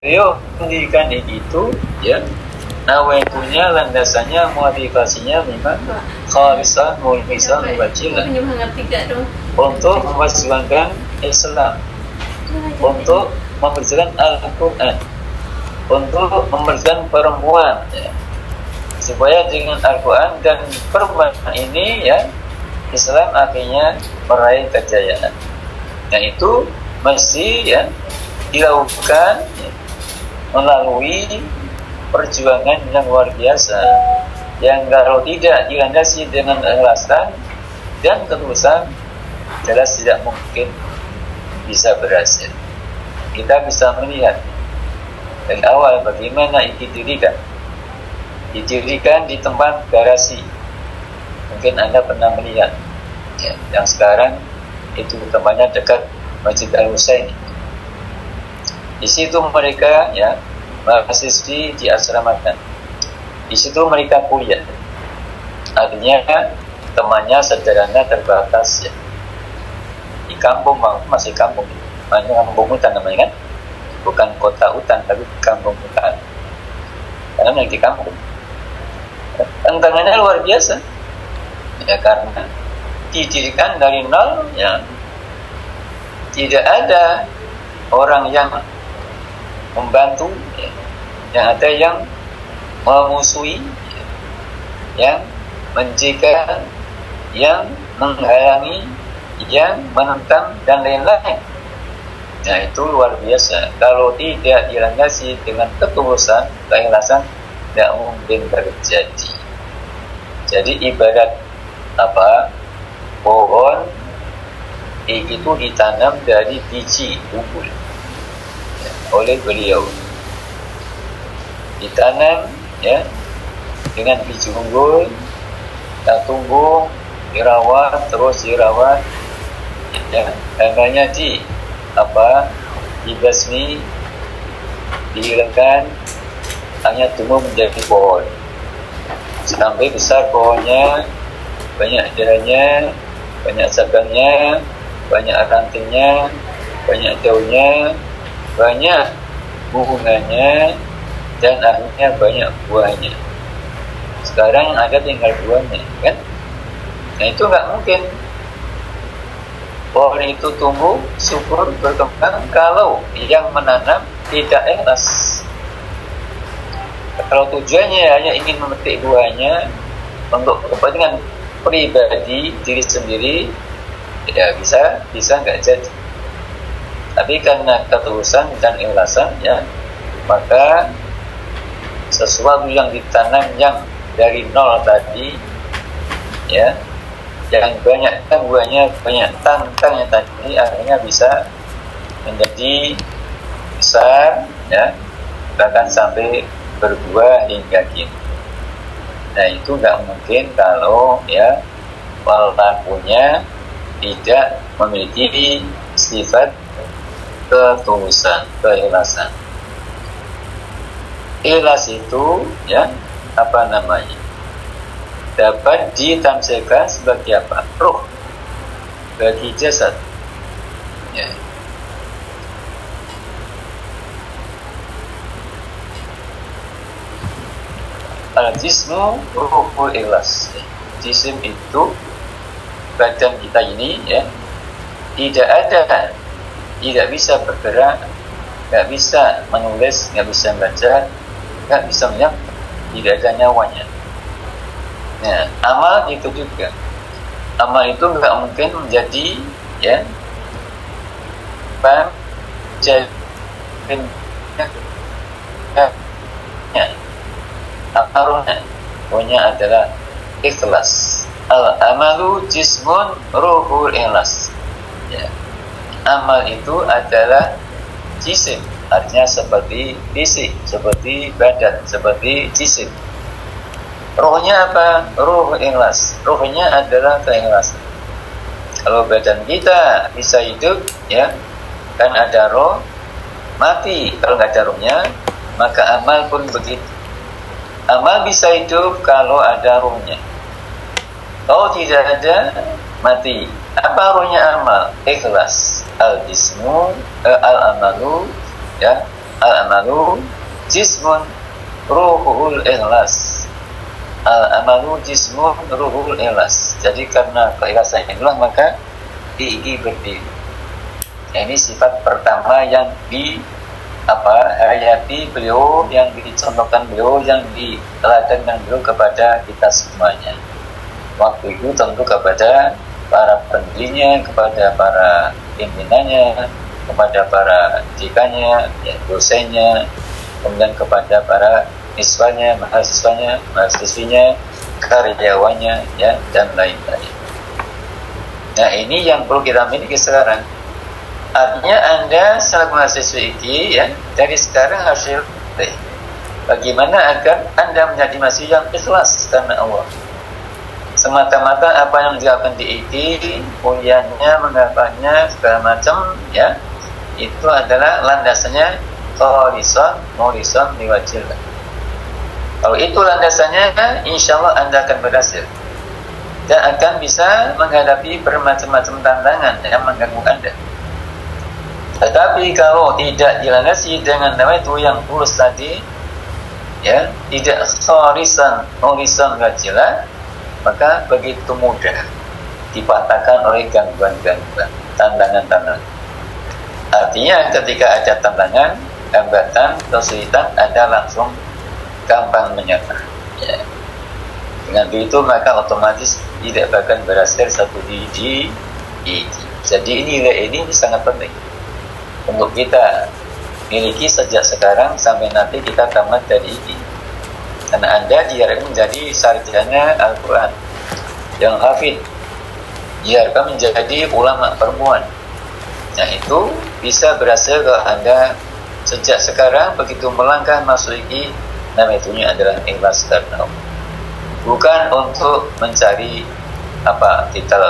beliau mendirikan itu ya, nawaitunya landasannya motivasinya memang khalisah mukhlisah wajilah untuk memperjuangkan Islam, untuk memperjuangkan Al-Quran, untuk memperjuangkan perempuan ya. Supaya dengan Al-Quran dan perempuan ini ya, Islam akhirnya meraih kejayaan. Nah itu mesti ya dilakukan ya, melalui perjuangan yang luar biasa, yang kalau tidak dilandasi dengan ikhlasan dan ketulusan, jelas tidak mungkin bisa berhasil. Kita bisa melihat dari awal bagaimana ini didirikan di tempat garasi. Mungkin Anda pernah melihat ya, yang sekarang itu tempatnya dekat Masjid Al-Husaini. Di situ mereka ya mahasiswi diasramakan. Di situ mereka kuliah. Artinya temannya sederhana terbatas ya. Di kampung masih kampung. Mana kampung hutan namanya kan? Bukan kota hutan tapi kampung hutan. Karena yang di kampung. Tantangannya luar biasa. Ya karena didirikan dari nol ya. Tidak ada orang yang membantu ya. Yang ada yang memusuhi ya. Yang mencegah, yang menghalangi, yang menentang dan lain-lain. Nah itu luar biasa. Kalau tidak dilandasi dengan ketulusan, keikhlasan, tidak mungkin terjadi. Jadi ibarat pohon itu ditanam dari biji unggul ya, oleh beliau. Ditanam ya dengan biji unggul, kita tumbuh, dirawat, terus dirawat ya, namanya dibasmi, dihilangkan, hanya tumbuh menjadi pohon sampai besar pohonnya, banyak dahannya, banyak cabangnya, banyak rantingnya, banyak daunnya, banyak bunganya, dan akhirnya banyak buahnya. Sekarang yang ada tinggal buahnya kan? Nah itu nggak mungkin pohon itu tumbuh, subur, berkembang kalau yang menanam tidak ikhlas. Kalau tujuannya hanya ingin memetik buahnya untuk kepentingan pribadi diri sendiri, ya bisa nggak jadi. Tapi karena ketulusan dan ikhlasan ya, maka sesuatu yang ditanam yang dari nol tadi ya, yang banyak buahnya, banyak tangkangnya tadi, akhirnya bisa menjadi besar ya, bahkan sampai berbuah hingga kini. Nah itu nggak mungkin kalau ya pelakunya tidak memiliki sifat ketulusan, keikhlasan. Ikhlas itu ya dapat ditafsirkan sebagai apa? Ruh bagi jasad. Ya. Al-jismu ruhul ikhlas. Jisim itu badan kita ini ya, tidak bisa bergerak, nggak bisa menulis, nggak bisa membaca, nggak bisa melihat, tidak ada nyawanya. Nah, amal itu juga. Amal itu nggak mungkin menjadi ya amalnya punya adalah ikhlas. Al-amalu jismun ruhul ikhlas ya. Amal itu adalah jisim, artinya seperti fisik, seperti badan, seperti jisim. Rohnya apa? Ruh ikhlas. Rohnya adalah keikhlasan. Kalau badan kita bisa hidup ya, kan ada roh, mati kalau nggak ada rohnya, maka amal pun begitu. Amal bisa hidup kalau ada rohnya. Kalau tidak ada, mati. Apa rohnya amal? Ikhlas. Al-jismu, al-amalu ya, Al-amalu jismun ruhul ikhlas. Al-amalu jismun ruhul ikhlas. Jadi karena keikhlasan itulah maka gigi berdiri. Ini sifat pertama yang hayati beliau, yang dicontohkan beliau, yang diteladankan beliau kepada kita semuanya. Waktu itu tentu kepada para pendirinya, kepada para pimpinannya, kepada para dikannya, ya, dosennya, kemudian kepada para siswanya, mahasiswinya, karyawannya, ya, dan lain-lain. Nah, ini yang perlu kita miliki sekarang. Artinya Anda selaku mahasiswa ini, ya, dari sekarang harus dilatih bagaimana agar Anda menjadi mahasiswa yang ikhlas karena Allah. Semata-mata apa yang dilakukan di IT, kuliahnya, menghafalnya, segala macam, ya, itu adalah landasannya kholisan liwajhillah. Kalau itu landasannya, insya Allah Anda akan berhasil dan akan bisa menghadapi bermacam-macam tantangan yang mengganggu Anda. Tetapi kalau tidak dilandasi dengan itu yang tulus tadi, ya, tidak kholisan liwajhillah, maka begitu mudah dipatahkan oleh gangguan-gangguan, tantangan-tantangan. Artinya ketika ada tantangan, hambatan, kesulitan, Anda langsung gampang menyerah. Ya. Dengan begitu maka otomatis tidak akan berhasil satu di. Jadi nilai ini sangat penting untuk kita miliki sejak sekarang sampai nanti kita tamat dari ini. Karena Anda diharapkan menjadi sarjana Al-Quran yang hafid, diharapkan menjadi ulama perempuan. Nah, itu bisa berhasil kalau Anda sejak sekarang begitu melangkah masuk ini. Nama itunya adalah ikhlas karena Allah. Bukan untuk mencari titel,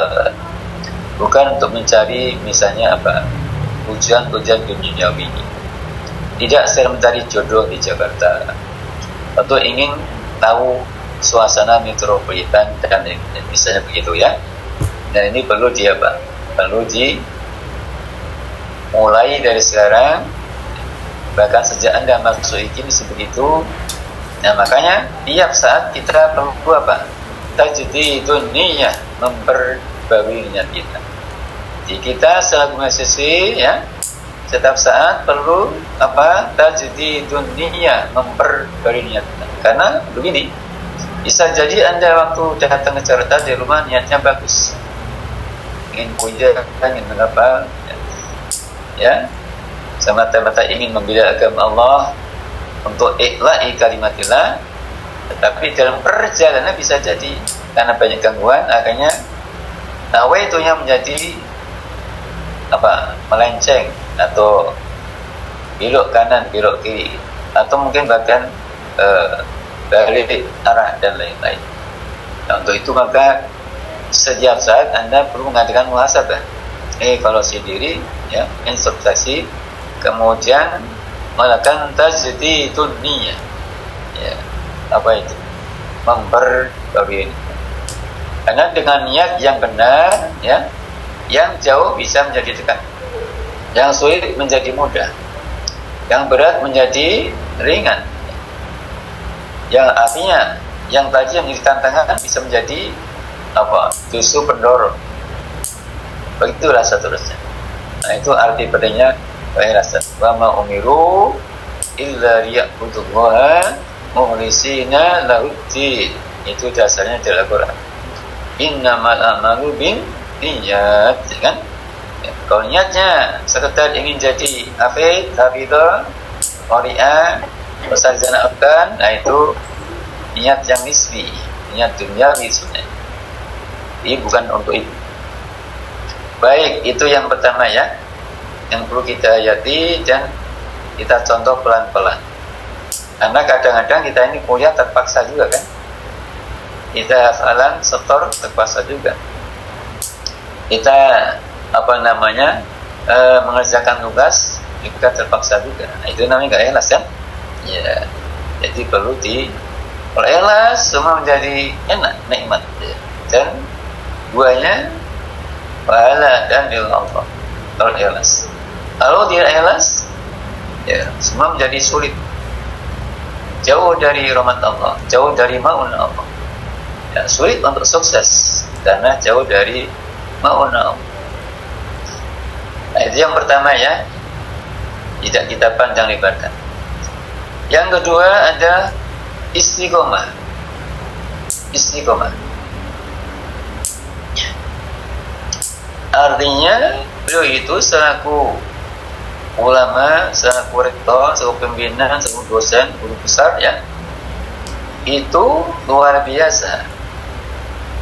bukan untuk mencari misalnya tujuan duniawi ini. Tidak sedang mencari jodoh di Jakarta, atau ingin tahu suasana metropolitan dan misalnya begitu, ya. Dan ini perlu mulai dari sekarang, bahkan sejak Anda masuk ini seperti itu. Nah, makanya tiap saat kita perlu tajdidun niyah, memperbarui niat kita. Jadi kita selaku mahasiswi, ya, setiap saat perlu tajdidun niyah, memperbarui niat kita. Karena begini, bisa jadi Anda waktu datang ke Jakarta di rumah niatnya bagus, ingin kuliah, ingin mengapa, ya, semata-mata ingin membela agama Allah, untuk ikhlas kalimatillah, tetapi dalam perjalanan bisa jadi karena banyak gangguan, akhirnya itunya menjadi melenceng atau belok kanan, belok kiri, atau mungkin bahkan balik arah dan lain-lain. Nah, untuk itu maka setiap saat Anda perlu mengadakan muhasabah, evaluasi diri, ya, introspeksi, kemudian melakukan tajdidun niyah, ya, itu memperbarui. Karena dengan niat yang benar, ya, yang jauh bisa menjadi dekat, yang sulit menjadi mudah, yang berat menjadi ringan, yang artinya yang tadi yang ditantangan bisa menjadi justru pendorong. Begitulah seterusnya. Nah, itu arti pentingnya keikhlasan. Wa ma umiru illa liya'budullaha mukhlisina lahuddin. Itu dasarnya dari Al-Quran. Innamal a'malu binniyat, kan? Ya, kalau niatnya sekedar ingin jadi hafidhah, qari'ah, sarjana Al-Quran, nah itu niat yang nisbi, niat duniawi sebenarnya. Ini bukan untuk itu. Baik, itu yang pertama, ya, yang perlu kita hayati dan kita contoh pelan-pelan. Karena kadang-kadang kita ini kuliah terpaksa juga, kan? Kita hafalan setor terpaksa juga. Kita mengerjakan tugas juga terpaksa juga. Nah, itu namanya nggak ikhlas, kan? Ya, jadi perlu kalau ikhlas semua menjadi enak, nikmat, ya. Dan buahnya pahala dan ridha Allah. Kalau ikhlas. Kalau tidak ikhlas, ya, semua menjadi sulit, jauh dari rahmat Allah, jauh dari ma'unah Allah, ya, sulit untuk sukses karena jauh dari ma'unah Allah. Nah, itu yang pertama ya, tidak kita panjang lebarkan. Yang kedua ada istiqomah. Istiqomah artinya beliau itu selaku ulama, selaku rektor, selaku pembina, selaku dosen, guru besar ya, itu luar biasa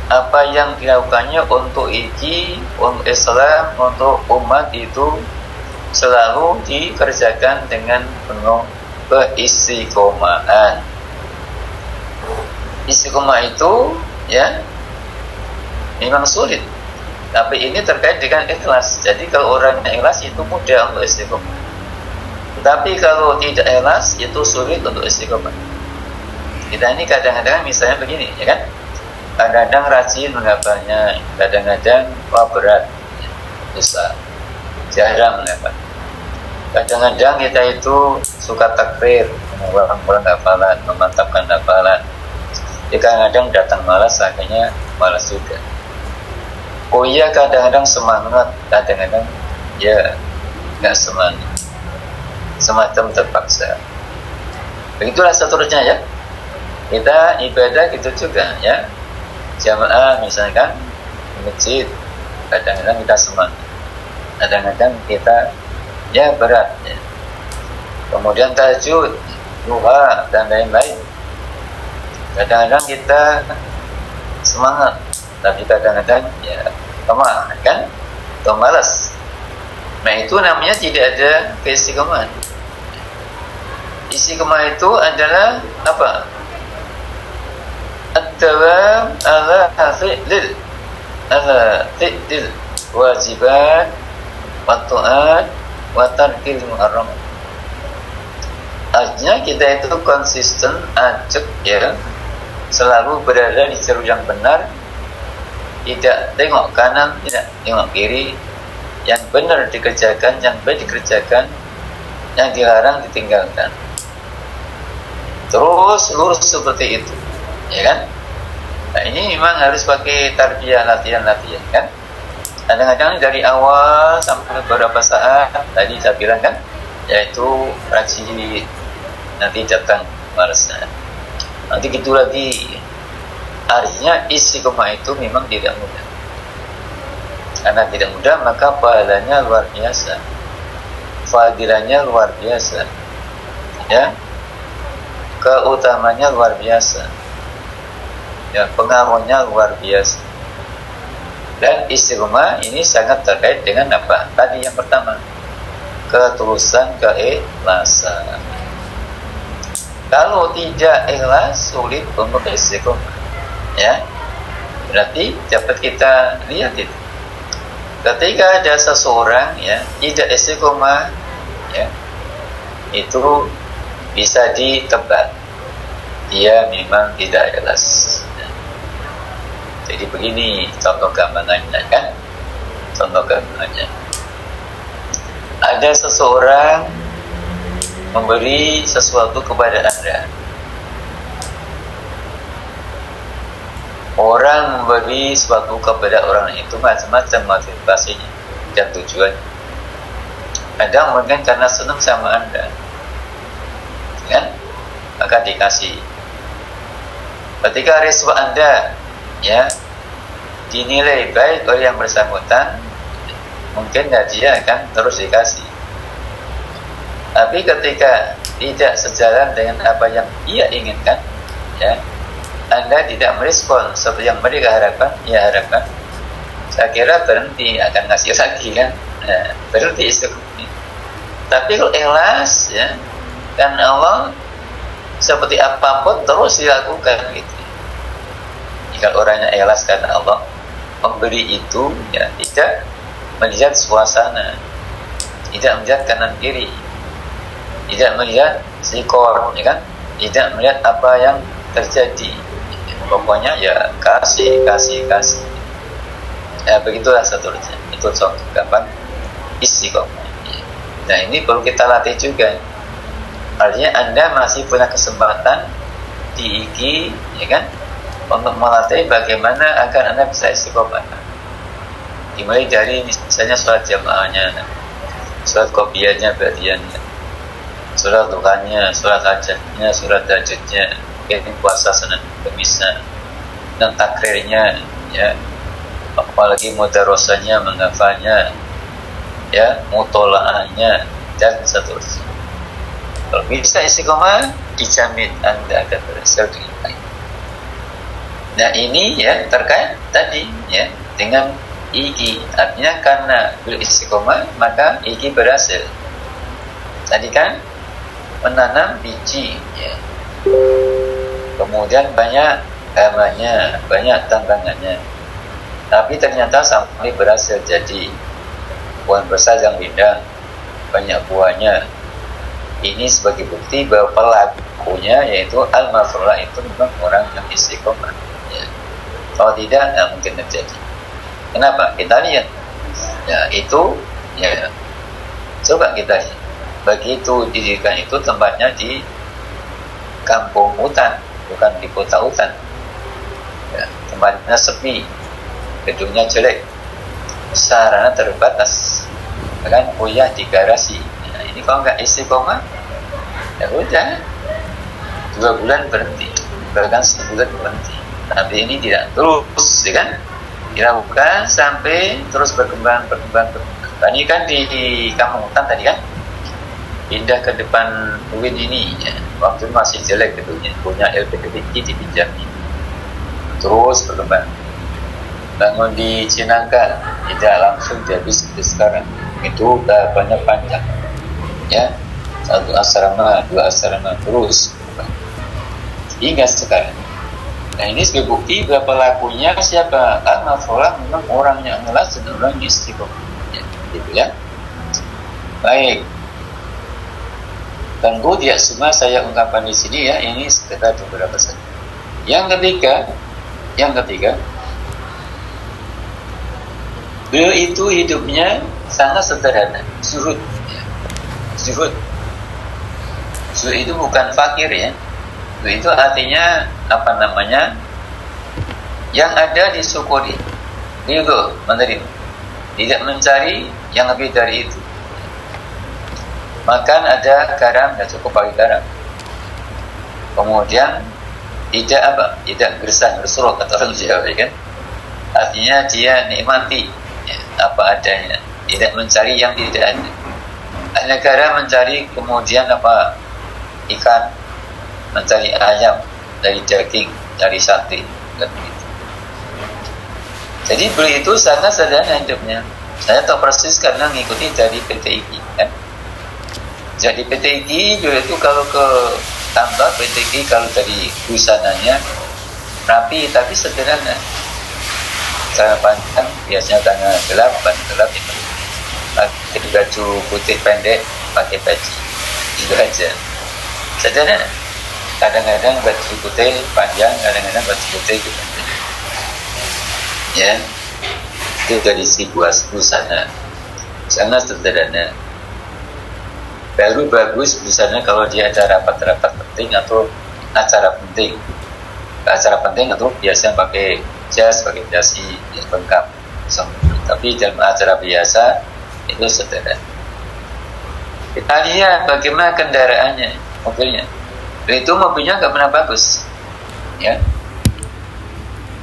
apa yang dilakukannya untuk untuk Islam, untuk umat itu selalu dikerjakan dengan penuh keistiqomahan. Istiqomah itu ya memang sulit, tapi ini terkait dengan ikhlas. Jadi kalau orang yang ikhlas itu mudah untuk istiqomah, tapi kalau tidak ikhlas itu sulit untuk istiqomah. Kita ini kadang-kadang misalnya begini ya kan, kadang-kadang rajin menghafalnya, kadang-kadang berat, susah, jarang menghafal. Kadang-kadang kita itu suka takbir, mengulang-ulang hafalan, memantapkan hafalan. Kadang-kadang datang malas, akhirnya malas juga. Oh iya, kadang-kadang semangat, kadang-kadang ya nggak semangat, semacam terpaksa. Begitulah seterusnya ya. Kita ibadah gitu juga ya, jamaah misalkan di masjid, kadang-kadang kita semangat, kadang-kadang kita ya berat ya. Kemudian tahajud, duha dan lain-lain, kadang-kadang kita semangat, tapi kadang-kadang ya lemah kan, atau malas. Nah itu namanya tidak ada keistiqomahan. Istiqomah itu adalah apa? Ad-dawam ala fi'lil wajibat wa ta'at wa tarkil muharram. Artinya kita itu konsisten, ajak ya, selalu berada di jalur yang benar, tidak tengok kanan, tidak tengok kiri, yang benar dikerjakan, yang baik dikerjakan, yang dilarang ditinggalkan. Terus lurus seperti itu, ya kan? Nah ini memang harus pakai tarbiyah, latihan-latihan kan? Kadang-kadang dari awal sampai beberapa saat, tadi saya bilang kan, yaitu rajin, nanti datang malasnya, nanti gitu lagi. Artinya istiqomah itu memang tidak mudah. Karena tidak mudah, maka pahalanya luar biasa, fadilahnya luar biasa, ya, keutamanya luar biasa, ya, pengaruhnya luar biasa. Dan istiqomah ini sangat terkait dengan apa? Tadi yang pertama, ketulusan, keikhlasan. Kalau tidak ikhlas, sulit untuk istiqomah, ya. Berarti dapat kita lihat itu, ketika ada seseorang ya tidak istiqomah, ya, itu bisa ditebak dia memang tidak ikhlas. Jadi begini contoh gambarannya kan, contoh gambarannya, ada seseorang memberi sesuatu kepada Anda. Orang memberi sesuatu kepada orang itu macam-macam motivasinya dan tujuannya. Kadang mungkin karena senang sama Anda, kan? Maka dikasih. Ketika respon Anda ya dinilai baik oleh yang bersangkutan, mungkin dia akan terus dikasih. Tapi ketika tidak sejalan dengan apa yang ia inginkan, ya, Anda tidak merespon seperti yang mereka harapkan, ia harapkan, saya kira berhenti, akan ngasih lagi kan, nah, berhenti istiqomah. Tapi kalau ikhlas ya, karena Allah, seperti apapun terus dilakukan gitu. Jika orangnya ikhlas karena Allah, memberi itu ya tidak melihat suasana, tidak melihat kanan kiri, tidak melihat sikor, ya kan, tidak melihat apa yang terjadi. Pokoknya ya kasih. Ya begitulah seterusnya. Itu contoh gampang istiqomah. Nah ini perlu kita latih juga. Artinya Anda masih punya kesempatan di IG, ya kan, untuk melatih bagaimana agar Anda bisa istiqomah. Dimulai dari misalnya sholat jamaahnya, sholat qobliyahnya, ba'diyahnya, sholat duhanya, sholat hajatnya, sholat tahajudnya, puasa Senin Kemisnya, dan takrirnya, ya, apalagi mudarosanya, menghafalnya, ya, mutolaahnya, dan seterusnya. Kalau bisa istiqomah, dijamin Anda akan berhasil dengan baik. Nah ini ya terkait tadi ya dengan IG, artinya karena beliau istiqomah maka IG berhasil. Tadi kan menanam biji, ya. Kemudian banyak gamanya, banyak tantangannya, tapi ternyata sampai berhasil jadi pohon besar yang indah, banyak buahnya. Ini sebagai bukti bahwa pelakunya yaitu al-mafrulah itu memang orang yang istiqomah, ya. Kalau tidak, nggak mungkin terjadi. Kenapa? Kita lihat, ya itu, ya coba kita lihat. Begitu didirikan itu tempatnya di kampung hutan, bukan di kota hutan, ya, tempatnya sepi, gedungnya jelek, sarana terbatas, bahkan kuliah di garasi. Nah, ini kalau nggak istiqomah, ya udah 2 bulan berhenti, bahkan sebulan berhenti. Tapi ini tidak terus, ya kan? Dilakukan sampai terus berkembang. Ini kan di kampung hutan tadi kan, pindah ke depan UIN ini, ya. Waktu masih jelek gedungnya, punya LPDP dipinjami, terus berkembang. Bangun di Cinangka, tidak langsung dihabis seperti sekarang. Itu banyak panjang, ya, 1 asrama, 2 asrama, terus hingga sekarang. Nah ini sebagai bukti bahwa pelakunya siapa? Al-mafrulah memang orang yang ikhlas dan orang yang istiqomah, ya, gitu ya. Baik, tentu tidak semua saya ungkapkan di sini, ya. Ini sekitar beberapa saja. Yang ketiga, beliau itu hidupnya sangat sederhana, zuhud, ya. Zuhud itu bukan fakir, ya. Itu artinya apa namanya? Yang ada disyukuri, itu menerima, tidak mencari yang lebih dari itu. Makan ada garam, tidak cukup pakai garam. Kemudian tidak gersang gersuruk kata orang Jawa, kan? Artinya dia nikmati, ya, apa adanya, tidak mencari yang tidak ada. Hanya garam mencari, kemudian ikan, mencari ayam dari daging, dari sate, dan begitu. Jadi beliau itu sangat sederhana hidupnya. Saya tahu persis karena mengikuti dari PTIG, kan. Jadi PTIG beliau itu kalau ke kantor PTIG, kalau dari busananya rapi tapi sederhana. Cara panjang biasanya tangan gelap itu. Pakai baju putih pendek, pakai peci, itu aja. Sederhana. Kadang-kadang baju putih panjang, kadang-kadang baju putih gitu. Ya, itu dari si busana. Sangat sederhana. Baru bagus busana kalau dia ada rapat-rapat penting atau acara penting. Acara penting itu biasanya pakai jas, pakai dasi, ya, lengkap. Tapi dalam acara biasa itu sederhana. Kita lihat bagaimana kendaraannya, mobilnya. Itu mobilnya nggak pernah bagus, ya,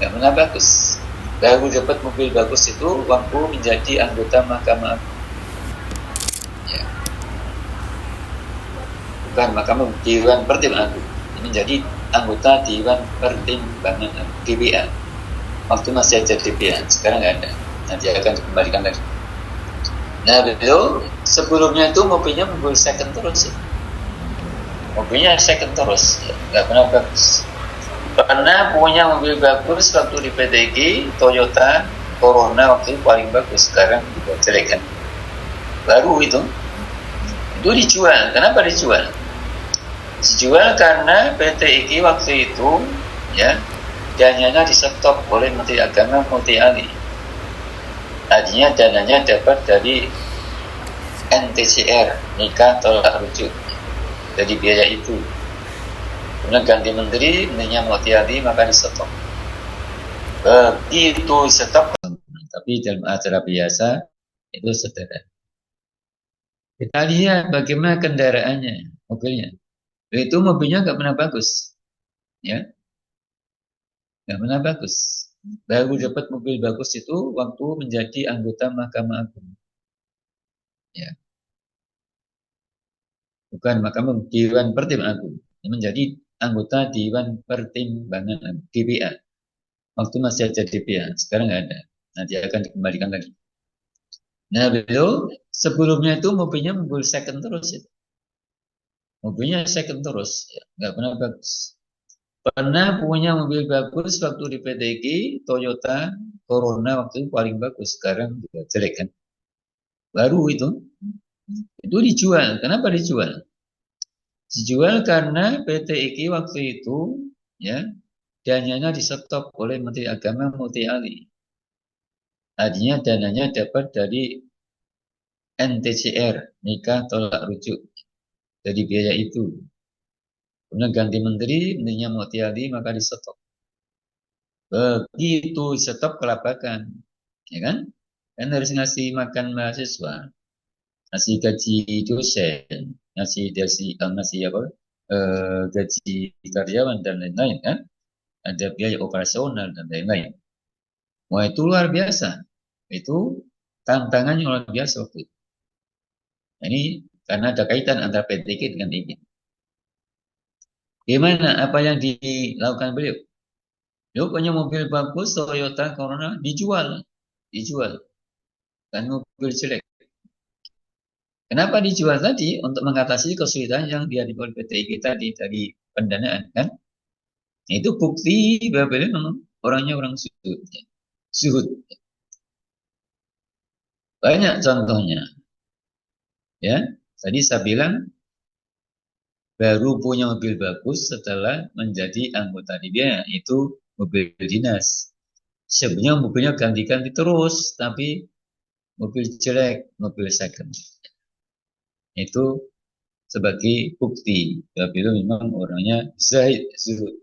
nggak pernah bagus. Baru dapat mobil bagus itu waktu menjadi anggota Mahkamah Agung, ya, bukan Mahkamah Dewan Pertimbangan Agung, ini menjadi anggota Dewan Pertimbangan Agung, DPA. Waktu masih ada DPA, sekarang nggak ada. Nanti akan dikembalikan lagi. Nah, beliau sebelumnya itu mobilnya mobil second terus, ya. Mobilnya second terus, ya, nggak pernah bagus. Karena punya mobil bagus waktu di PTG, Toyota Corona waktu itu paling bagus, sekarang juga jelek kan. Baru itu dijual. Kenapa dijual? Dijual karena PTG waktu itu, ya, dananya di-stop oleh Menteri Agama Muti Ali. Tadinya dananya dapat dari NTCR, nikah tolak rujuk. Jadi biaya itu. Kemudian ganti menteri, menterinya mau hati-hati, maka di stop. Begitu stop, tapi dalam acara biasa itu sederhana. Kita lihat bagaimana kendaraannya, mobilnya. Itu mobilnya nggak pernah bagus, ya, nggak pernah bagus. Baru dapat mobil bagus itu waktu menjadi anggota Mahkamah Agung, ya, bukan Mahkamah Dewan Pertimbangan Agung, menjadi anggota Dewan Pertimbangan DPA. Waktu masih ada DPA, sekarang nggak ada. Nanti akan dikembalikan lagi. Nah, beliau sebelumnya itu mobilnya mobil second terus itu. Mobilnya second terus, ya, nggak pernah bagus. Pernah punya mobil bagus waktu di PTG, Toyota Corona waktu itu paling bagus. Sekarang juga jelek kan. Baru itu dijual. Kenapa dijual? Dijual karena PT IKI waktu itu, ya, dananya disetop oleh Menteri Agama Muti Ali. Artinya dananya dapat dari NTCR, nikah tolak rujuk. Jadi biaya itu. Kemudian ganti menteri, menterinya Muti Ali, maka disetop. Begitu disetop kelabakan, ya kan? Kan harus ngasih makan mahasiswa, ngasih gaji dosen, ngasih apa? Gaji karyawan dan lain-lain kan? Ada biaya operasional dan lain-lain. Wah itu luar biasa. Itu tantangannya luar biasa waktu itu. Ini karena ada kaitan antara PTK dengan ini. Gimana apa yang dilakukan beliau? Beliau punya mobil bagus Toyota Corona dijual kan mobil jelek. Kenapa dijual tadi? Untuk mengatasi kesulitan yang dihadapi oleh PTIK tadi dari pendanaan kan? Itu bukti bahwa beliau memang orangnya orang zuhud. Zuhud. Banyak contohnya. Ya, tadi saya bilang baru punya mobil bagus setelah menjadi anggota DPR, itu mobil dinas. Sebenarnya mobilnya ganti-ganti terus, tapi mobil jelek, mobil second. Itu sebagai bukti bahwa beliau memang orangnya zahid, zuhud.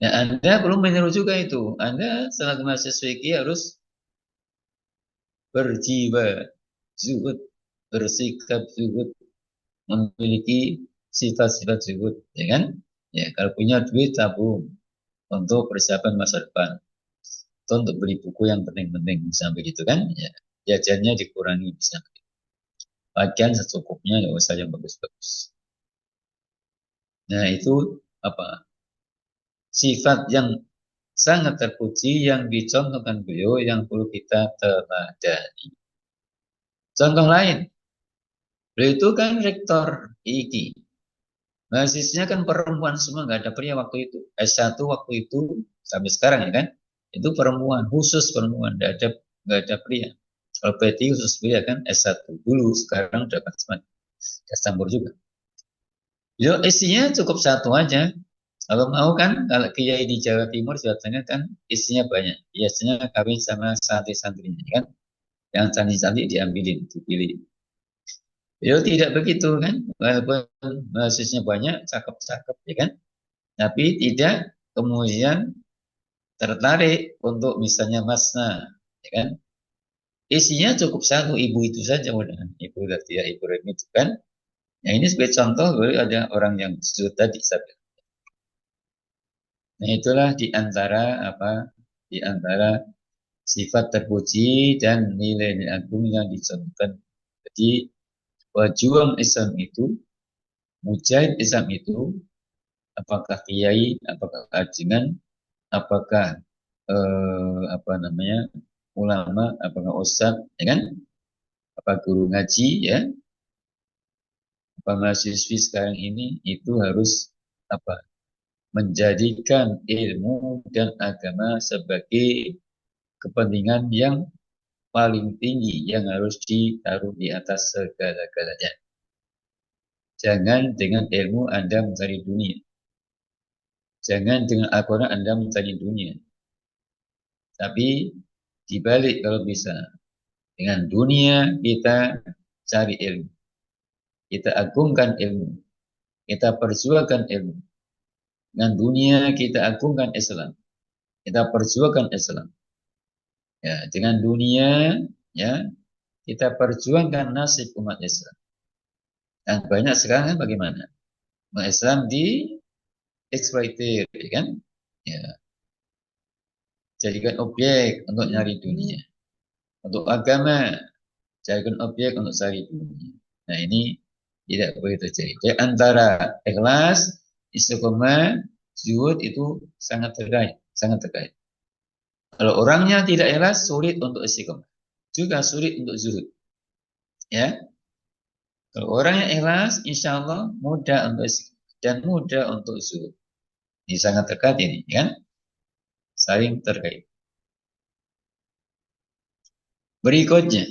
Nah, Anda perlu meniru juga itu. Anda selaku mahasiswa ini harus berjiwa zuhud, bersikap zuhud, memiliki sifat-sifat zuhud, ya kan? Ya, kalau punya duit tabung untuk persiapan masa depan, atau untuk beli buku yang penting-penting, misalnya begitu kan? Ya, jajannya dikurangi bisa. Bagian secukupnya, nggak usah yang bagus-bagus. Nah, itu apa? Sifat yang sangat terpuji yang dicontohkan beliau yang perlu kita teladani. Contoh lain, beliau itu kan rektor IKI. Mahasiswanya kan perempuan semua, nggak ada pria waktu itu. S1 waktu itu sampai sekarang ya kan, itu perempuan, khusus perempuan, nggak ada pria. Kalau PT khusus pria kan S1 dulu, sekarang udah campur juga. Yo isinya cukup satu aja. Kalau mau kan, kalau kiai di Jawa Timur, Jawa Tengah kan isinya banyak. Biasanya kawin sama santri-santrinya kan. Yang santri-santri diambilin, dipilih. Yo tidak begitu kan. Walaupun mahasiswanya banyak, cakep-cakep ya kan. Tapi tidak kemudian tertarik untuk misalnya masna, ya kan. Isinya cukup satu, ibu itu saja udah. Ibu Latia, Ibu Remi itu kan. Nah ini sebagai contoh, ada orang yang sudah tadi saya. Nah, itulah di antara di antara sifat terpuji dan nilai-nilai agung yang dicontohkan. Jadi pejuang Islam itu, mujahid Islam itu, apakah kiai, apakah ajengan, apakah ulama, apakah ustadz, ya kan? Apa guru ngaji, ya? Apa mahasiswi sekarang ini itu harus apa? Menjadikan ilmu dan agama sebagai kepentingan yang paling tinggi yang harus ditaruh di atas segala-galanya. Jangan dengan ilmu Anda mencari dunia. Jangan dengan Al-Quran Anda mencari dunia. Tapi dibalik kalau bisa. Dengan dunia kita cari ilmu. Kita agungkan ilmu. Kita perjuangkan ilmu. Dengan dunia kita agungkan Islam. Kita perjuangkan Islam. Ya, dengan dunia ya kita perjuangkan nasib umat Islam. Dan banyak sekarang bagaimana? Umat Islam dieksploitir, kan? Ya, jadikan objek untuk nyari dunia. Untuk agama, jadikan objek untuk cari dunia. Nah, ini tidak boleh terjadi. Jadi antara ikhlas, istiqomah, zuhud itu sangat terkait, sangat terkait. Kalau orangnya tidak ikhlas, sulit untuk istiqomah, juga sulit untuk zuhud. Ya, kalau orangnya ikhlas, insya Allah mudah untuk istiqomah dan mudah untuk zuhud. Ini sangat terkait ini, kan? Saling terkait. Berikutnya.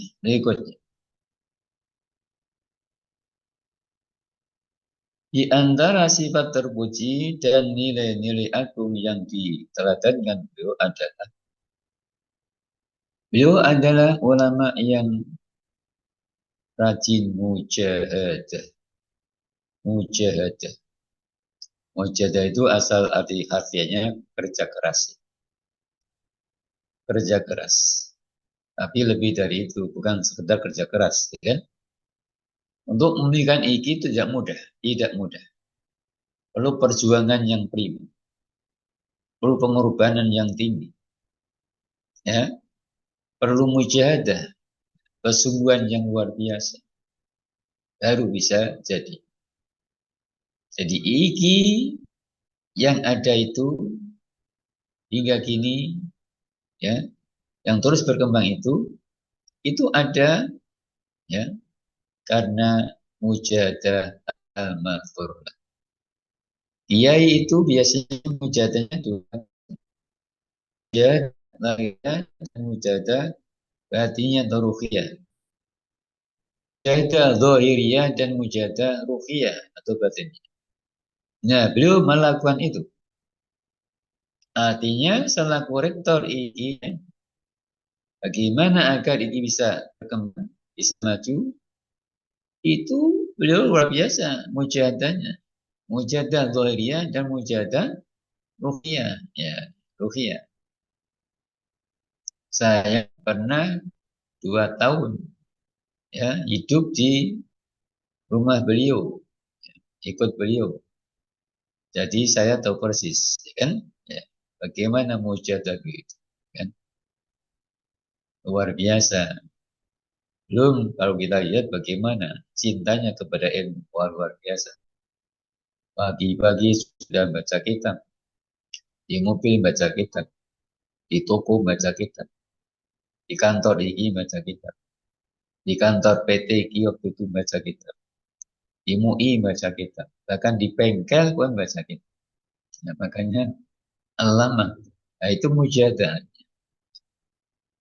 Di antara sifat terpuji dan nilai-nilai agung yang diteladankan beliau adalah ulama yang rajin mujahadah. Mujahadah. Mujahadah itu asal arti harfiahnya kerja keras. Kerja keras. Tapi lebih dari itu, bukan sekedar kerja keras, kan? Untuk memiliki itu tidak mudah, tidak mudah. Perlu perjuangan yang prima. Perlu pengorbanan yang tinggi. Ya, perlu mujahadah, kesungguhan yang luar biasa. Baru bisa jadi. Jadi iki yang ada itu hingga kini, ya, yang terus berkembang itu ada, ya, karena mujahadah al-maghfur. Kiai itu biasanya mujadahnya dua, mujahadah dan mujahadah batinnya atau ruhiyah. Mujahadah zahiriyah dan mujahadah ruhiyah atau batinnya. Nah, beliau melakukan itu. Artinya selaku rektor ini, bagaimana agar ini bisa berkembang, bisa maju, itu beliau luar biasa mujahadahnya. Mujahadah zahiriyah dan mujahadah ruhiyah. Ya, ruhiyah. Saya pernah 2 tahun ya hidup di rumah beliau, ikut beliau. Jadi saya tahu persis, kan? Ya, bagaimana mujahadah itu, kan? Luar biasa. Belum kalau kita lihat bagaimana cintanya kepada ilmu, luar biasa. Pagi-pagi sudah baca kitab, di mobil baca kitab, di toko baca kitab, di kantor ini baca kitab, di kantor PT ini waktu itu baca kitab, di MUI baca kitab, bahkan di bengkel pun baca kitab. Nah, makanya alama, nah, itu mujahadah.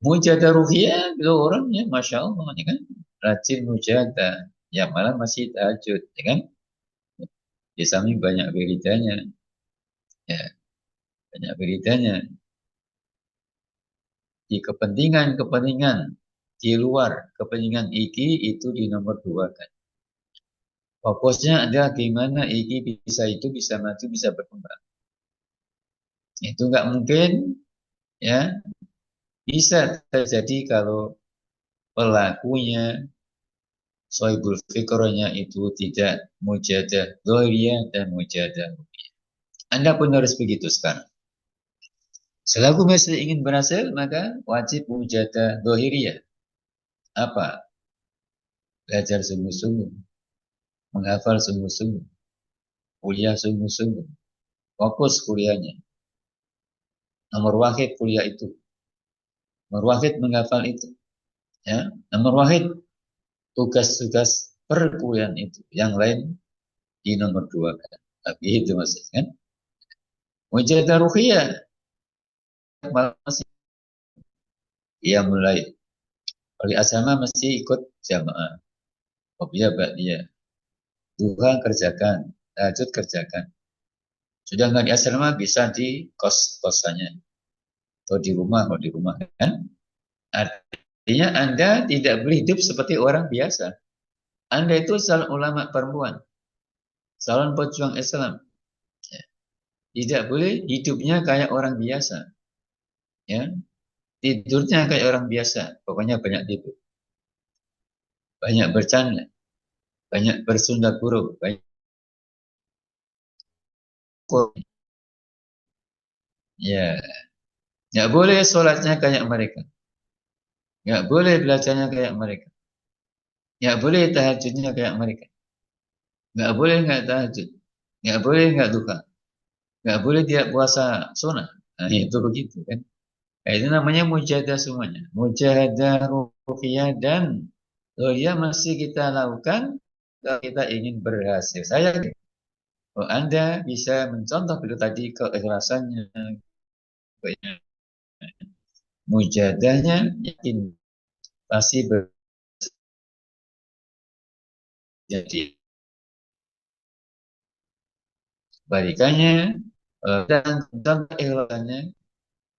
Mujahadah ruhiyah itu orangnya Masya Allah, ya kan? Rajin mujahadah, ya malah masih tahajud, ya kan? Di samping banyak wiridanya, ya banyak wiridanya. Di kepentingan-kepentingan di luar kepentingan iki itu di nomor 2 kan. Fokusnya adalah gimana iki bisa maju, bisa berkembang. Itu nggak mungkin ya bisa terjadi kalau pelakunya sohibul fikronya itu tidak mujahadah zahiriyah dan mujahadah ruhiyah. Anda pun harus begitu sekarang. Selaku masih ingin berhasil, maka wajib mujahadah zahiriyah. Apa? Belajar sungguh-sungguh, menghafal sungguh-sungguh, kuliah sungguh-sungguh, fokus kuliahnya. Nomor wahid kuliah itu, nomor wahid menghafal itu, ya. Nomor wahid tugas-tugas perkuliahan itu, yang lain di nomor 2 kan. Tapi itu maksudnya kan. Mujahadah ruhiyah masih ia mulai oleh asrama masih ikut jamaah. Kopiah dia duha kerjakan, tahajud kerjakan. Sudah nggak di asrama bisa di kos-kosannya atau di rumah kalau di rumah kan. Artinya Anda tidak boleh hidup seperti orang biasa. Anda itu seorang ulama perempuan. calon pejuang Islam. Ya. Tidak boleh hidupnya kayak orang biasa. Ya. Tidurnya kayak orang biasa. Pokoknya banyak tidur. Banyak bercanda. Banyak bersunda buruk. Banyak. Ya. Nggak boleh sholatnya kayak mereka. Nggak boleh belajarnya kayak mereka. Nggak boleh tahajudnya kayak mereka. Nggak boleh nggak tahajud. Nggak boleh nggak duha. Nggak boleh dia puasa sunnah. Nah, itu begitu kan. Nah, itu namanya mujahadah semuanya. Mujahadah ruhiyah dan dohiyah masih kita lakukan kalau kita ingin berhasil. Saya oh, Anda bisa mencontoh itu tadi keikhlasannya, mujadahnya, yakin pasti berjadi. Balikannya, dan contoh ikhlasannya,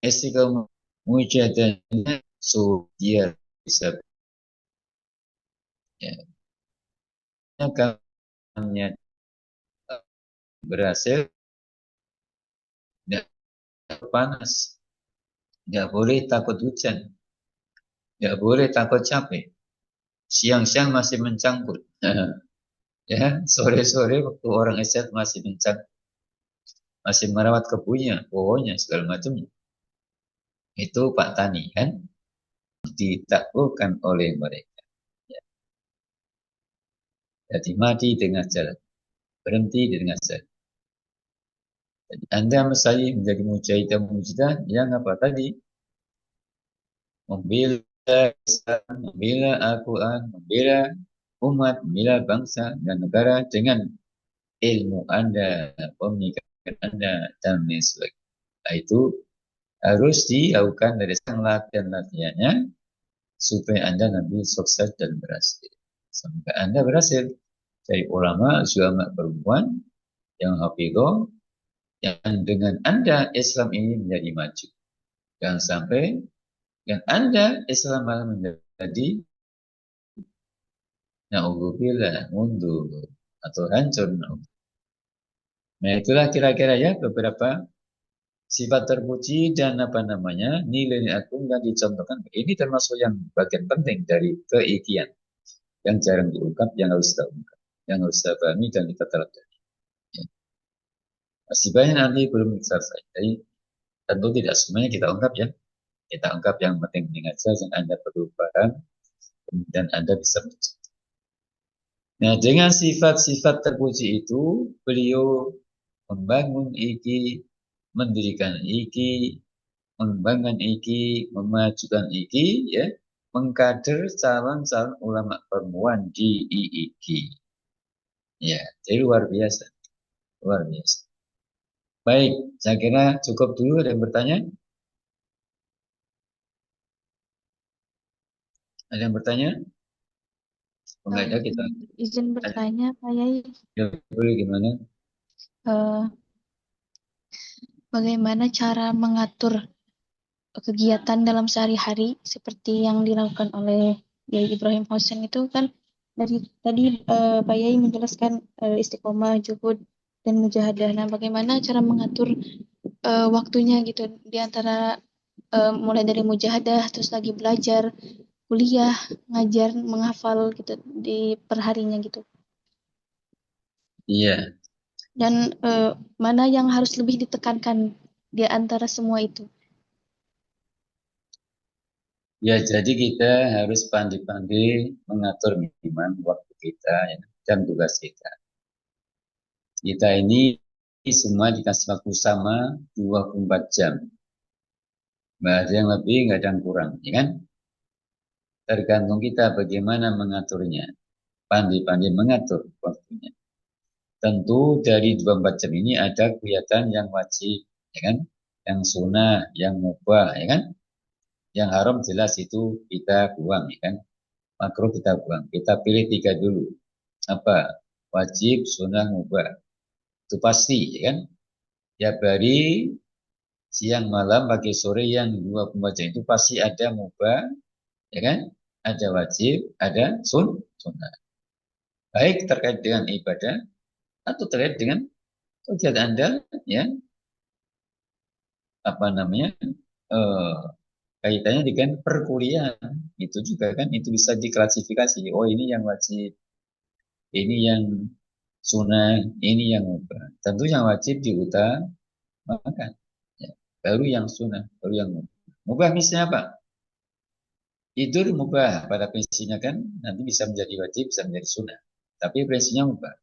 istiqomah mujadahnya, so dia bisa ya, kamu berhasil, nggak panas, nggak boleh takut hujan, nggak boleh takut capek. Siang-siang masih mencangkul. Ya, sore-sore waktu orang istirahat masih mencangkul, masih merawat kebunnya, pohonnya, segala macamnya. Itu Pak Tani kan ditaklukkan oleh mereka. Ya. Jadi mati dengan jalan, berhenti di tengah jalan. Jadi Anda mesti menjadi mujahidah mujahidah yang apa tadi? Membela Islam, membela Al-Quran, membela umat, membela bangsa dan negara dengan ilmu Anda, pemikiran Anda, dan lain sebagainya. Nah, itu harus dilakukan dari sang latihan-latihannya supaya Anda nanti sukses dan berhasil. Semoga Anda berhasil dari ulama, ulama perempuan yang hafidhah, yang dengan Anda Islam ini menjadi maju. Jangan sampai dengan Anda Islam malah menjadi na'udzubillah, mundur atau hancur. Nah, itulah kira-kira ya beberapa sifat terpuji dan apa namanya nilai agung yang dicontohkan. Ini termasuk yang bagian penting dari keikian yang jarang diungkap, yang harus kita ungkap, yang harus kita pahami dan kita teladani. Ya. Masih banyak nanti belum selesai. Jadi tentu tidak semuanya kita ungkap ya. Kita ungkap yang penting aja yang Anda perlu paham dan Anda bisa mencontoh. Nah, dengan sifat-sifat terpuji itu, beliau membangun iki, mendirikan iki, mengembangkan iki, memajukan iki, ya, mengkader calon-calon ulama perempuan di IIG. Ya, jadi luar biasa, luar biasa. Baik, saya kira cukup dulu. Ada yang bertanya? Ada yang bertanya? Enggak ada kita. Izin bertanya, Pak Yai. Ya, boleh gimana? Eh, Bagaimana cara mengatur kegiatan dalam sehari-hari seperti yang dilakukan oleh Yai Ibrahim Hussein itu kan dari tadi Pak Yai menjelaskan istiqomah, juhud, dan mujahadah. Nah, bagaimana cara mengatur waktunya gitu di antara mulai dari mujahadah, terus lagi belajar, kuliah, ngajar, menghafal gitu di perharinya gitu. Iya, Dan mana yang harus lebih ditekankan di antara semua itu? ya jadi kita harus pandai-pandai mengatur minimal waktu kita ya, dan tugas kita. Kita ini semua dikasih waktu sama 24 jam. Nggak ada yang lebih, nggak ada yang kurang, ya kan? Tergantung kita bagaimana mengaturnya. Pandai-pandai mengatur waktunya. Tentu dari 24 jam ini ada kegiatan yang wajib, ya kan? Yang sunnah, yang mubah, ya kan? Yang haram jelas itu kita buang, ya kan? Makruh kita buang. Kita pilih 3 dulu. Apa? Wajib, sunnah, mubah. Itu pasti, ya kan? Ya hari, siang, malam, pagi, sore yang 24 jam itu pasti ada mubah, ya kan? Ada wajib, ada sunnah. Baik terkait dengan ibadah atau terkait dengan kegiatan Anda, ya, apa namanya, eh, kaitannya dengan perkuliahan. Itu juga kan, itu bisa diklasifikasi. Oh, ini yang wajib, ini yang sunnah, ini yang mubah. Tentu yang wajib diutamakan. Ya. Baru yang sunnah, baru yang mubah. Mubah misalnya apa? Tidur mubah pada prinsipnya kan, nanti bisa menjadi wajib, bisa menjadi sunnah. Tapi prinsipnya mubah.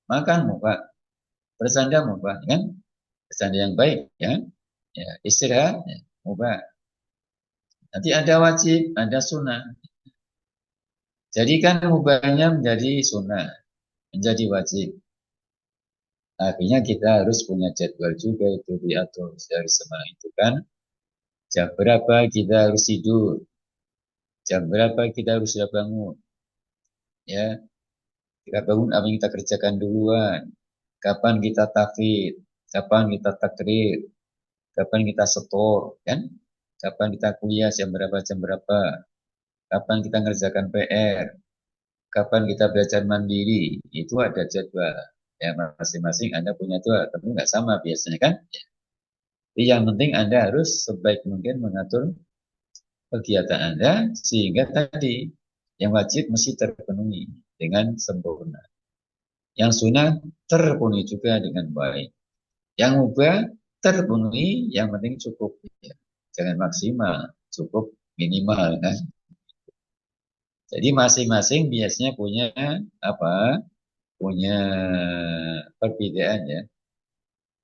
Makan mubah, bersandar mubah, kan? Bersandar yang baik, ya. Ya, istirahat, ya, mubah. Nanti ada wajib, ada sunnah. Jadikan mubahnya menjadi sunnah, menjadi wajib. Akhirnya kita harus punya jadwal juga, itu diatur dari semalam itu kan. Jam berapa kita harus tidur, jam berapa kita harus sudah bangun. Ya, kita bangun apa yang kita kerjakan duluan. Kapan kita tahfidz, kapan kita takrir, kapan kita setor, kan? Kapan kita kuliah jam berapa, kapan kita ngerjakan PR, kapan kita belajar mandiri, itu ada jadwal. Ya, masing-masing Anda punya jadwal, tapi nggak sama biasanya kan? Jadi yang penting Anda harus sebaik mungkin mengatur kegiatan Anda sehingga tadi yang wajib mesti terpenuhi dengan sempurna. Yang sunnah terpenuhi juga dengan baik. Yang mubah terpenuhi, yang penting cukup. Ya. Jangan maksimal, cukup minimal kan. Jadi masing-masing biasanya punya apa? Punya perbedaan ya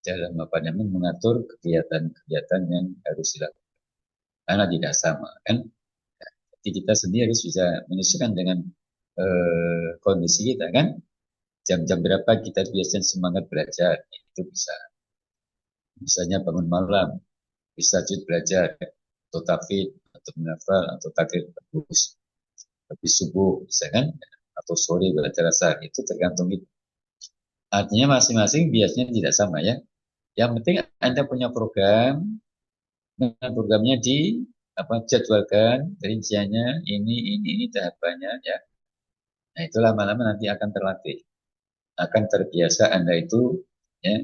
dalam apa namanya mengatur kegiatan-kegiatan yang harus dilakukan. Karena tidak sama kan. Jadi kita sendiri harus bisa menyesuaikan dengan kondisi kita kan. Jam-jam berapa kita biasanya semangat belajar itu bisa. Misalnya bangun malam, bisa lanjut belajar atau tahfidz atau menghafal atau takrir bagus habis subuh bisa kan, atau sore belajar asar, itu tergantung itu. Artinya masing-masing biasanya tidak sama ya. Yang penting Anda punya program, dengan programnya di apa jadwalkan rinciannya ini tahapannya ya. Nah itu lama-lama nanti akan terlatih, akan terbiasa Anda itu ya,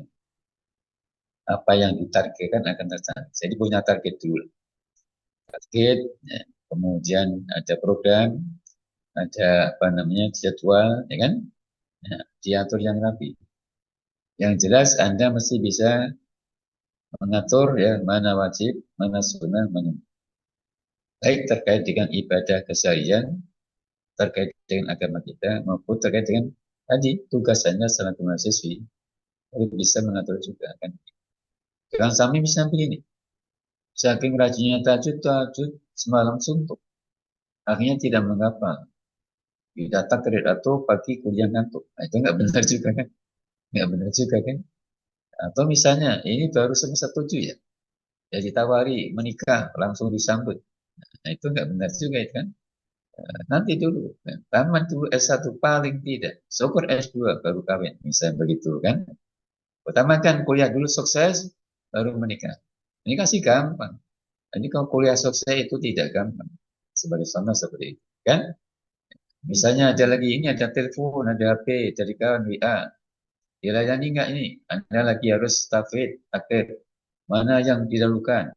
apa yang ditargetkan akan tercapai. Jadi punya target dulu. Target, ya. Kemudian ada program, ada apa namanya jadwal, ya kan? Ya, diatur yang rapi. Yang jelas Anda mesti bisa mengatur ya mana wajib, mana sunnah, mana baik terkait dengan ibadah keseharian, terkait dengan agama kita, maupun terkait dengan tadi tugas Anda selaku mahasiswi, harus bisa mengatur juga kan. Jangan sampai misalnya begini, saking rajinnya tahajud semalam suntuk, akhirnya tidak menghafal. Tidak takrir atau pagi kuliah ngantuk. Nah, itu nggak benar juga kan? Nggak benar juga kan? Atau misalnya ini baru semester 7 ya, ya ditawari menikah langsung disambut. Nah itu nggak benar juga itu kan? Nanti dulu, tamat dulu S1 paling tidak, syukur S2 baru kawin, misalnya begitu kan? Utamakan kuliah dulu sukses, baru menikah. Menikah sih gampang. Jadi kalau kuliah sukses itu tidak gampang. Sebagai contoh seperti itu kan? Misalnya ada lagi ini, ada telepon, ada HP dari kawan WA. Dilayani nggak ini? Anda lagi harus tahfidz, akhir. Mana yang didahulukan?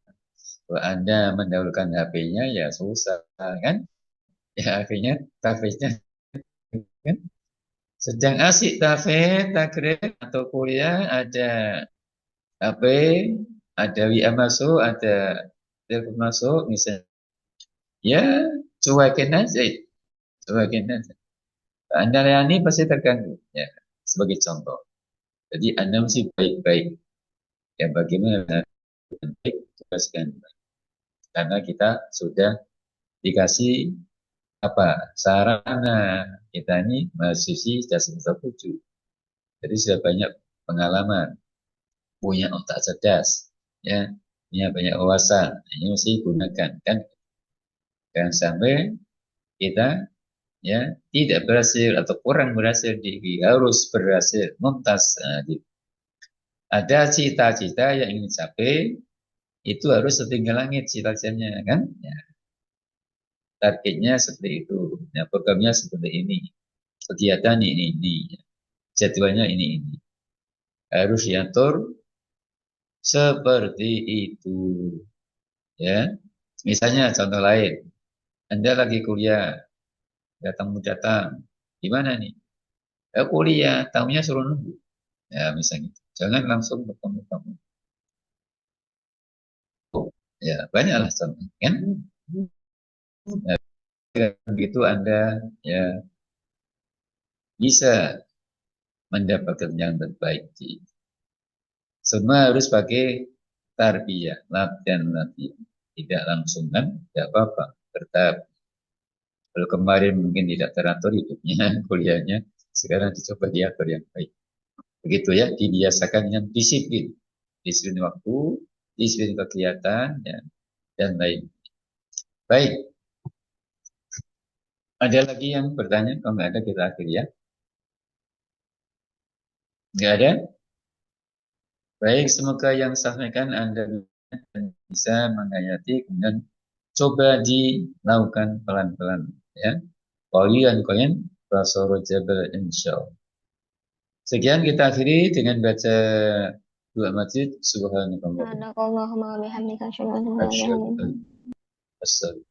Kalau Anda mendahulukan HP-nya ya susah kan? Ya akhirnya tahfidznya kan? Sedang asik tahfidz, takrib atau kuliah ada HP, ada WA masuk, ada telepon masuk misalnya. Ya cuekin aja, cuekin aja. Anda layani pasti terganggu ya sebagai contoh. Jadi Anda mesti baik-baik. Ya bagaimana baik tugaskan. Karena kita sudah dikasih apa sarana, kita ini mahasiswi sudah semester 7. Jadi sudah banyak pengalaman, punya otak cerdas, ya, punya banyak wawasan. Ini mesti gunakan kan. Jangan sampai kita ya tidak berhasil atau kurang berhasil, harus berhasil muntas. Nah, ada cita-cita yang ingin dicapai, itu harus setinggi langit cita-citanya kan. Ya, targetnya seperti itu, ya, programnya seperti ini, kegiatan ini. jadwalnya ini. Harus diatur seperti itu. Ya. Misalnya contoh lain, Anda lagi kuliah, datang, gimana nih? Kuliah, tamunya suruh nunggu. Ya, misalnya. Jangan langsung bertemu tamu. Ya, banyaklah contoh. Kan? Ya, begitu Anda ya bisa mendapatkan yang terbaik. Semua harus pakai tarbiyah, latihan. Tidak langsung kan, tidak apa-apa. Bertahap. Kalau kemarin mungkin tidak teratur hidupnya, kuliahnya, sekarang dicoba diatur yang baik. Begitu ya, dibiasakan dengan disiplin. Disiplin waktu, disiplin kegiatan, ya, dan lain. Baik, ada lagi yang bertanya? Kalau nggak ada, kita akhiri ya. Nggak ada? Baik, semoga yang sampaikan Anda bisa menghayati, kemudian coba dilakukan pelan-pelan. Ya. Qalilan fasara jabal insyaallah. Sekian kita akhiri dengan baca doa masjid. Subhanallah. Subhanakallahumma wa bihamdika asyhadu an la ilaha illa anta Asyhadu